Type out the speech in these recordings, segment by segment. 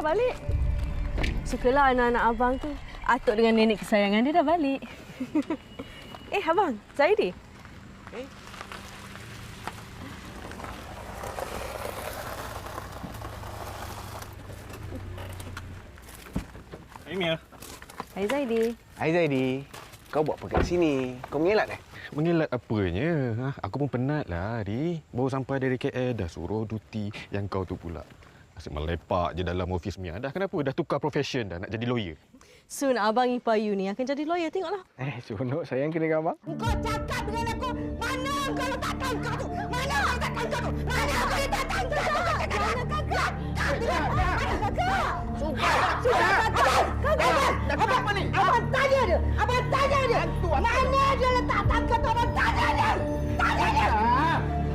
balik. Sukalah anak-anak abang tu. Atuk dengan nenek kesayangan dia dah balik. Abang, Zaidi. Hai Mia. Hai Zaidi. Hai Zaidi. Kau buat apa kat sini? Kau mengelak dah? Mengelak apanya? Aku pun penat lah, Adi. Baru sampai dari KL, dah suruh duty. Yang kau tu pula. Asyik melepak je dalam ofis Mia. Dah kenapa? Dah tukar profession dah, nak jadi lawyer. Soon abang ipar you ni akan jadi lawyer, tengoklah. Seronok sayang kena dengan abang. Kau cakap dengan aku, mana kau letak tangkap tu? Mana kau letak tangkap tu? Mana kau letak tangkap tu? Mana kakak? Mana kakak? Sudah, kakak. Apa ni? Abang tanya dia. Abang tanya dia. Mana dia letak tangkap tu? Abang tanya dia. Tanya dia.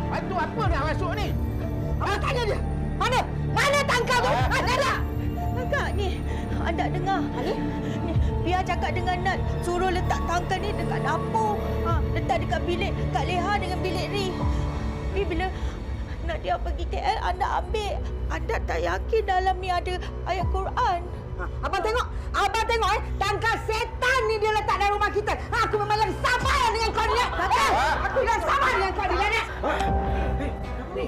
Bantu apa nak masuk ni? Abang tanya dia. Mana? Mana tangkap tu? Ada tak? Kakak, ni anda dengar. Ni, biar cakap dengan Nat. Suruh letak tangkal ni dekat dapur. Letak dekat bilik Kak Leha dengan bilik Ri. Tapi bila Nat dia pergi KL, anda ambil. Anda tak yakin dalam ni ada ayat Quran. Abang tengok. Abang tengok tangkal setan ni dia letak dalam rumah kita. Aku memang lagi sabar dengan kau ni. Aku dah sabar dengan kau ni, Nak.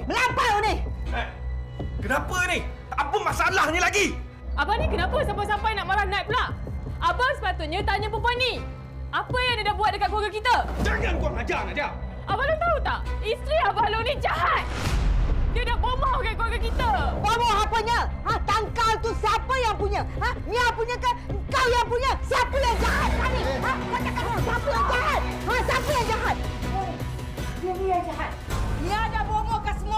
Melampau ni. Kenapa ni? Apa masalah ni lagi? Abang ni kenapa sampai-sampai nak marah Nat pula? Abang sepatutnya tanya perempuan ni. Apa yang dia dah buat dekat keluarga kita? Jangan kau ajar, Nadia. Abang dah tahu tak? Isteri Abang Long ni jahat. Dia dah bomohkan keluarga kita. Bomoh apanya? Tangkal tu siapa yang punya? Mia punya ke? Kau yang punya? Siapa yang jahat kali? Kau cakap siapa yang jahat? Siapa yang jahat? Dia ni yang jahat. Dia dah